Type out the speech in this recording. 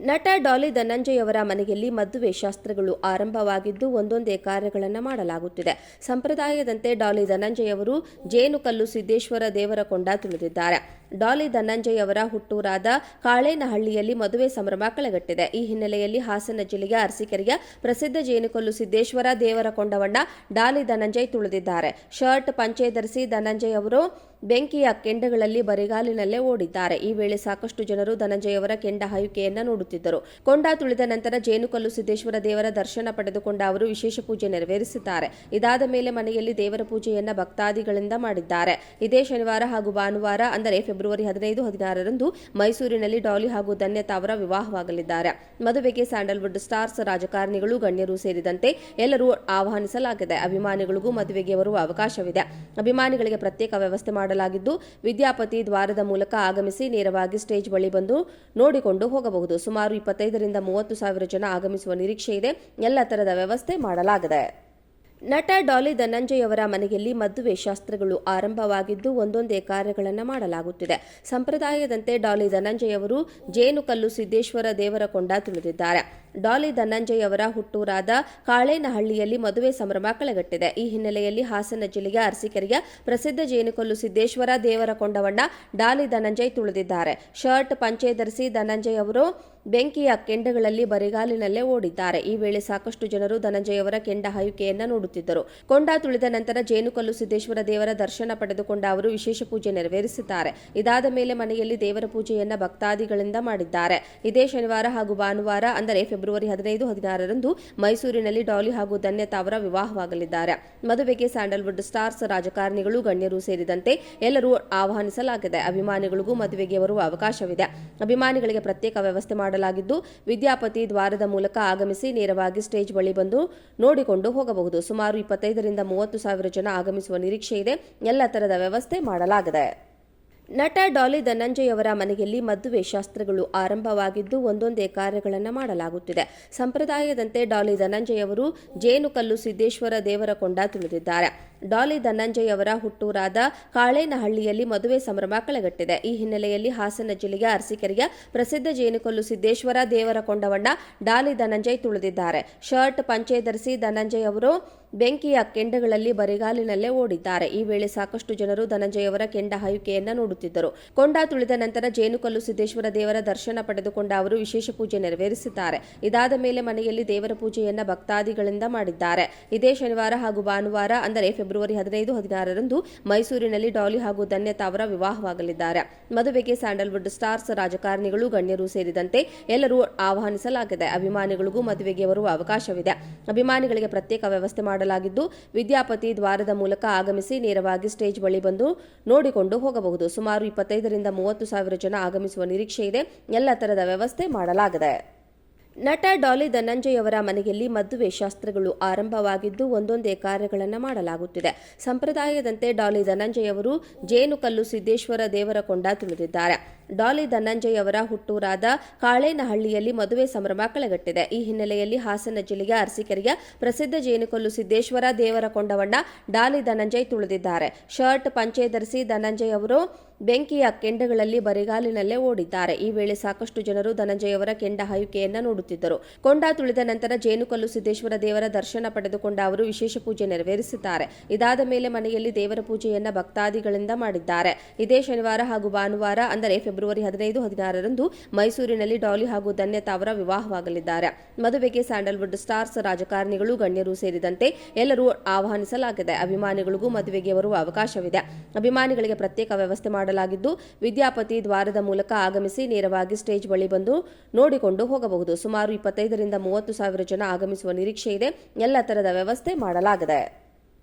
ನಟ ಡಾಲಿ ಧನಂಜಯ್ ಅವರ ಮನೆಯಲ್ಲಿ ಮದುವೆ ಶಾಸ್ತ್ರಗಳು ಆರಂಭವಾಗಿದ್ದು ಒಂದೊಂದೇ ಕಾರ್ಯಗಳನ್ನು ಮಾಡಲಾಗುತ್ತಿದೆ. ಸಂಪ್ರದಾಯದಂತೆ ಡಾಲಿ ಧನಂಜಯ್ ಅವರು ಜೇನುಕಲ್ಲು ಸಿದ್ದೇಶ್ವರ ದೇವರಕೊಂಡ ತುಳಿದಿದ್ದಾರೆ. ಡಾಲಿ ಧನಂಜಯ್ ಅವರ ಹುಟ್ಟೂರಾದ ಕಾಳೇನಹಳ್ಳಿಯಲ್ಲಿ ಮದುವೆ ಸಂಭ್ರಮ ಕಳೆಗಟ್ಟಿದೆ. ಈ ಹಿನ್ನೆಲೆಯಲ್ಲಿ ಹಾಸನ ಜಿಲ್ಲೆಯ ಅರಸೀಕೆರೆಯ ಪ್ರಸಿದ್ಧ ಜೇನುಕಲ್ಲು ಸಿದ್ದೇಶ್ವರ ದೇವರಕೊಂಡವನ್ನ ಡಾಲಿ ಧನಂಜಯ್ ತುಳಿದಿದ್ದಾರೆ. ಶರ್ಟ್ ಪಂಚೆ ಧರಿಸಿ ಧನಂಜಯ್ ಅವರು ಬೆಂಕಿಯ ಕೆಂಡಗಳಲ್ಲಿ ಬರಿಗಾಲಿನಲ್ಲೇ ಓಡಿದ್ದಾರೆ. ಈ ವೇಳೆ ಸಾಕಷ್ಟು ಜನರು ಧನಂಜಯ್ ಅವರ ಕೆಂಡ ಹಾಯುವಿಕೆಯನ್ನ ನೋಡುತ್ತಿದ್ದರು. ಕೊಂಡ ತುಳಿದ ನಂತರ ಜೇನುಕಲ್ಲು ಸಿದ್ದೇಶ್ವರ ದೇವರ ದರ್ಶನ ಪಡೆದುಕೊಂಡ ಅವರು ವಿಶೇಷ ಪೂಜೆ ನೆರವೇರಿಸಿದ್ದಾರೆ. ಇದಾದ ಮೇಲೆ ಮನೆಯಲ್ಲಿ ದೇವರ ಪೂಜೆಯನ್ನ ಭಕ್ತಾದಿಗಳಿಂದ ಮಾಡಿದ್ದಾರೆ. ಇದೇ ಶನಿವಾರ ಹಾಗೂ ಭಾನುವಾರ ಅಂದರೆ ಫೆಬ್ರವರಿ 15, 16ರಂದು ಮೈಸೂರಿನಲ್ಲಿ ಡಾಲಿ ಹಾಗೂ ಧನ್ಯತಾ ಅವರ ವಿವಾಹವಾಗಲಿದ್ದಾರೆ. ಮದುವೆಗೆ ಸ್ಯಾಂಡಲ್ವುಡ್ ಸ್ಟಾರ್ಸ್, ರಾಜಕಾರಣಿಗಳು, ಗಣ್ಯರು ಸೇರಿದಂತೆ ಎಲ್ಲರೂ ಆಹ್ವಾನಿಸಲಾಗಿದೆ. ಅಭಿಮಾನಿಗಳಿಗೂ ಮದುವೆಗೆ ಬರುವ ಅವಕಾಶವಿದೆ. ಅಭಿಮಾನಿಗಳಿಗೆ ಪ್ರತ್ಯೇಕ ವ್ಯವಸ್ಥೆ ಮಾಡಲಾಗಿದ್ದು, ವಿದ್ಯಾಪತಿ ದ್ವಾರದ ಮೂಲಕ ಆಗಮಿಸಿ ನೇರವಾಗಿ ಸ್ಟೇಜ್ ಬಳಿ ಬಂದು ನೋಡಿಕೊಂಡು ಹೋಗಬಹುದು. ಸುಮಾರು 25ರಿಂದ 30 ಸಾವಿರ ಜನ ಆಗಮಿಸುವ ನಿರೀಕ್ಷೆ ಇದೆ. ಎಲ್ಲ ತರದ ವ್ಯವಸ್ಥೆ ಮಾಡಲಾಗಿದೆ. ನಟ ಡಾಲಿ ಧನಂಜಯ್ ಅವರ ಮನೆಯಲ್ಲಿ ಮದುವೆ ಶಾಸ್ತ್ರಗಳು ಆರಂಭವಾಗಿದ್ದು ಒಂದೊಂದೇ ಕಾರ್ಯಗಳನ್ನು ಮಾಡಲಾಗುತ್ತಿದೆ. ಸಂಪ್ರದಾಯದಂತೆ ಡಾಲಿ ಧನಂಜಯ್ ಅವರು ಜೇನುಕಲ್ಲು ಸಿದ್ದೇಶ್ವರ ದೇವರಕೊಂಡ ತುಳಿದಿದ್ದಾರೆ. ಡಾಲಿ ಧನಂಜಯ್ ಅವರ ಹುಟ್ಟೂರಾದ ಕಾಳೇನಹಳ್ಳಿಯಲ್ಲಿ ಮದುವೆ ಸಂಭ್ರಮ ಕಳೆಗಟ್ಟಿದೆ. ಈ ಹಿನ್ನೆಲೆಯಲ್ಲಿ ಹಾಸನ ಜಿಲ್ಲೆಯ ಅರಸೀಕೆರೆಯ ಪ್ರಸಿದ್ಧ ಜೇನುಕಲ್ಲು ಸಿದ್ದೇಶ್ವರ ದೇವರಕೊಂಡವನ್ನ ಡಾಲಿ ಧನಂಜಯ್ ತುಳಿದಿದ್ದಾರೆ. ಶರ್ಟ್ ಪಂಚೆ ಧರಿಸಿ ಧನಂಜಯ್ ಅವರು ಬೆಂಕಿಯ ಕೆಂಡಗಳಲ್ಲಿ ಬರಿಗಾಲಿನಲ್ಲೇ ಓಡಿದ್ದಾರೆ. ಈ ವೇಳೆ ಸಾಕಷ್ಟು ಜನರು ಧನಂಜಯ್ ಅವರ ಕೆಂಡ ಹಾಯುವಿಕೆಯನ್ನ ನೋಡುತ್ತಿದ್ದರು. ಕೊಂಡ ತುಳಿದ ನಂತರ ಜೇನುಕಲ್ಲು ಸಿದ್ದೇಶ್ವರ ದೇವರ ದರ್ಶನ ಪಡೆದುಕೊಂಡ ಅವರು ವಿಶೇಷ ಪೂಜೆ ನೆರವೇರಿಸಿದ್ದಾರೆ. ಇದಾದ ಮೇಲೆ ಮನೆಯಲ್ಲಿ ದೇವರ ಪೂಜೆಯನ್ನ ಭಕ್ತಾದಿಗಳಿಂದ ಮಾಡಿದ್ದಾರೆ. ಇದೇ ಶನಿವಾರ ಹಾಗೂ ಭಾನುವಾರ ಅಂದರೆ ಫೆಬ್ರವರಿ 15, 16ರಂದು ಮೈಸೂರಿನಲ್ಲಿ ಡಾಲಿ ಹಾಗೂ ಧನ್ಯತಾ ಅವರ ವಿವಾಹವಾಗಲಿದ್ದಾರೆ. ಮದುವೆಗೆ ಸ್ಯಾಂಡಲ್ವುಡ್ ಸ್ಟಾರ್ಸ್, ರಾಜಕಾರಣಿಗಳು, ಗಣ್ಯರು ಸೇರಿದಂತೆ ಎಲ್ಲರೂ ಆಹ್ವಾನಿಸಲಾಗಿದೆ. ಅಭಿಮಾನಿಗಳಿಗೂ ಮದುವೆಗೆ ಬರುವ ಅವಕಾಶವಿದೆ. ಅಭಿಮಾನಿಗಳಿಗೆ ಪ್ರತ್ಯೇಕ ವ್ಯವಸ್ಥೆ ಮಾಡಲಾಗಿದ್ದು, ವಿದ್ಯಾಪತಿ ದ್ವಾರದ ಮೂಲಕ ಆಗಮಿಸಿ ನೇರವಾಗಿ ಸ್ಟೇಜ್ ಬಳಿ ಬಂದು ನೋಡಿಕೊಂಡು ಹೋಗಬಹುದು. ಸುಮಾರು 25ರಿಂದ 30 ಸಾವಿರ ಜನ ಆಗಮಿಸುವ ನಿರೀಕ್ಷೆ ಇದೆ. ಎಲ್ಲ ತರದ ವ್ಯವಸ್ಥೆ ಮಾಡಲಾಗಿದೆ. ನಟ ಡಾಲಿ ಧನಂಜಯ್ ಅವರ ಮನೆಯಲ್ಲಿ ಮದುವೆ ಶಾಸ್ತ್ರಗಳು ಆರಂಭವಾಗಿದ್ದು ಒಂದೊಂದೇ ಕಾರ್ಯಗಳನ್ನು ಮಾಡಲಾಗುತ್ತಿದೆ. ಸಂಪ್ರದಾಯದಂತೆ ಡಾಲಿ ಧನಂಜಯ್ ಅವರು ಜೇನುಕಲ್ಲು ಸಿದ್ದೇಶ್ವರ ದೇವರಕೊಂಡ ತುಳಿದಿದ್ದಾರೆ. ಡಾಲಿ ಧನಂಜಯ್ ಅವರ ಹುಟ್ಟೂರಾದ ಕಾಳೇನಹಳ್ಳಿಯಲ್ಲಿ ಮದುವೆ ಸಂಭ್ರಮ ಕಳೆಗಟ್ಟಿದೆ. ಈ ಹಿನ್ನೆಲೆಯಲ್ಲಿ ಹಾಸನ ಜಿಲ್ಲೆಯ ಅರಸೀಕೆರೆಯ ಪ್ರಸಿದ್ಧ ಜೇನುಕಲ್ಲು ಸಿದ್ದೇಶ್ವರ ದೇವರಕೊಂಡವನ್ನ ಡಾಲಿ ಧನಂಜಯ್ ತುಳಿದಿದ್ದಾರೆ. ಶರ್ಟ್ ಪಂಚೆ ಧರಿಸಿ ಧನಂಜಯ್ ಅವರು ಬೆಂಕಿಯ ಕೆಂಡಗಳಲ್ಲಿ ಬರಿಗಾಲಿನಲ್ಲೇ ಓಡಿದ್ದಾರೆ. ಈ ವೇಳೆ ಸಾಕಷ್ಟು ಜನರು ಧನಂಜಯ್ ಅವರ ಕೆಂಡ ಹಾಯುವಿಕೆಯನ್ನ ನೋಡುತ್ತಿದ್ದರು. ಕೊಂಡ ತುಳಿದ ನಂತರ ಜೇನುಕಲ್ಲು ಸಿದ್ದೇಶ್ವರ ದೇವರ ದರ್ಶನ ಪಡೆದುಕೊಂಡ ಅವರು ವಿಶೇಷ ಪೂಜೆ ನೆರವೇರಿಸಿದ್ದಾರೆ. ಇದಾದ ಮೇಲೆ ಮನೆಯಲ್ಲಿ ದೇವರ ಪೂಜೆಯನ್ನ ಭಕ್ತಾದಿಗಳಿಂದ ಮಾಡಿದ್ದಾರೆ. ಇದೇ ಶನಿವಾರ ಹಾಗೂ ಭಾನುವಾರ ಅಂದರೆ ಫೆಬ್ರವರಿ 15, 16ರಂದು ಮೈಸೂರಿನಲ್ಲಿ ಡಾಲಿ ಹಾಗೂ ಧನ್ಯತಾ ಅವರ ವಿವಾಹವಾಗಲಿದ್ದಾರೆ. ಮದುವೆಗೆ ಸ್ಯಾಂಡಲ್ವುಡ್ ಸ್ಟಾರ್ಸ್, ರಾಜಕಾರಣಿಗಳು, ಗಣ್ಯರು ಸೇರಿದಂತೆ ಎಲ್ಲರೂ ಆಹ್ವಾನಿಸಲಾಗಿದೆ. ಅಭಿಮಾನಿಗಳಿಗೂ ಮದುವೆಗೆ ಬರುವ ಅವಕಾಶವಿದೆ. ಅಭಿಮಾನಿಗಳಿಗೆ ಪ್ರತ್ಯೇಕ ವ್ಯವಸ್ಥೆ ಮಾಡಲಾಗಿದ್ದು, ವಿದ್ಯಾಪತಿ ದ್ವಾರದ ಮೂಲಕ ಆಗಮಿಸಿ ನೇರವಾಗಿ ಸ್ಟೇಜ್ ಬಳಿ ಬಂದು ನೋಡಿಕೊಂಡು ಹೋಗಬಹುದು. ಸುಮಾರು 25ರಿಂದ 30 ಸಾವಿರ ಜನ ಆಗಮಿಸುವ ನಿರೀಕ್ಷೆ ಇದೆ. ಎಲ್ಲ ತರದ ವ್ಯವಸ್ಥೆ ಮಾಡಲಾಗಿದೆ. ನಟ ಡಾಲಿ ಧನಂಜಯ್ ಅವರ ಮನೆಯಲ್ಲಿ ಮದುವೆ ಶಾಸ್ತ್ರಗಳು ಆರಂಭವಾಗಿದ್ದು ಒಂದೊಂದೇ ಕಾರ್ಯಗಳನ್ನು ಮಾಡಲಾಗುತ್ತಿದೆ. ಸಂಪ್ರದಾಯದಂತೆ ಡಾಲಿ ಧನಂಜಯ್ ಅವರು ಜೇನುಕಲ್ಲು ಸಿದ್ದೇಶ್ವರ ದೇವರಕೊಂಡ ತುಳಿದಿದ್ದಾರೆ. ಡಾಲಿ ಧನಂಜಯ್ ಅವರ ಹುಟ್ಟೂರಾದ ಕಾಳೇನಹಳ್ಳಿಯಲ್ಲಿ ಮದುವೆ ಸಂಭ್ರಮ ಕಳೆಗಟ್ಟಿದೆ. ಈ ಹಿನ್ನೆಲೆಯಲ್ಲಿ ಹಾಸನ ಜಿಲ್ಲೆಯ ಅರಸೀಕೆರೆಯ ಪ್ರಸಿದ್ಧ ಜೇನುಕಲ್ಲು ಸಿದ್ದೇಶ್ವರ ದೇವರಕೊಂಡವನ್ನ ಡಾಲಿ ಧನಂಜಯ್ ತುಳಿದಿದ್ದಾರೆ. ಶರ್ಟ್ ಪಂಚೆ ಧರಿಸಿ ಧನಂಜಯ್ ಅವರು ಬೆಂಕಿಯ ಕೆಂಡಗಳಲ್ಲಿ ಬರಿಗಾಲಿನಲ್ಲೇ ಓಡಿದ್ದಾರೆ. ಈ ವೇಳೆ ಸಾಕಷ್ಟು ಜನರು ಧನಂಜಯ್ ಅವರ ಕೆಂಡ ಹಾಯುವಿಕೆಯನ್ನ ನೋಡುತ್ತಿದ್ದರು. ಕೊಂಡ ತುಳಿದ ನಂತರ ಜೇನುಕಲ್ಲು ಸಿದ್ದೇಶ್ವರ ದೇವರ ದರ್ಶನ ಪಡೆದುಕೊಂಡ ಅವರು ವಿಶೇಷ ಪೂಜೆ ನೆರವೇರಿಸಿದ್ದಾರೆ. ಇದಾದ ಮೇಲೆ ಮನೆಯಲ್ಲಿ ದೇವರ ಪೂಜೆಯನ್ನ ಭಕ್ತಾದಿಗಳಿಂದ ಮಾಡಿದ್ದಾರೆ. ಇದೇ ಶನಿವಾರ ಹಾಗೂ ಭಾನುವಾರ ಅಂದರೆ ಫೆಬ್ರವರಿ 15, 16ರಂದು ಮೈಸೂರಿನಲ್ಲಿ ಡಾಲಿ ಹಾಗೂ ಧನ್ಯತಾ ಅವರ ವಿವಾಹವಾಗಲಿದ್ದಾರೆ. ಮದುವೆಗೆ ಸ್ಯಾಂಡಲ್ವುಡ್ ಸ್ಟಾರ್ಸ್, ರಾಜಕಾರಣಿಗಳು, ಗಣ್ಯರು ಸೇರಿದಂತೆ ಎಲ್ಲರೂ ಆಹ್ವಾನಿಸಲಾಗಿದೆ. ಅಭಿಮಾನಿಗಳಿಗೂ ಮದುವೆಗೆ ಬರುವ ಅವಕಾಶವಿದೆ. ಅಭಿಮಾನಿಗಳಿಗೆ ಪ್ರತ್ಯೇಕ ವ್ಯವಸ್ಥೆ ಮಾಡಲಾಗಿದ್ದು, ವಿದ್ಯಾಪತಿ ದ್ವಾರದ ಮೂಲಕ ಆಗಮಿಸಿ ನೇರವಾಗಿ ಸ್ಟೇಜ್ ಬಳಿ ಬಂದು ನೋಡಿಕೊಂಡು ಹೋಗಬಹುದು. ಸುಮಾರು 25ರಿಂದ 30 ಸಾವಿರ ಜನ ಆಗಮಿಸುವ ನಿರೀಕ್ಷೆ ಇದೆ. ಎಲ್ಲ ತರದ ವ್ಯವಸ್ಥೆ ಮಾಡಲಾಗಿದೆ.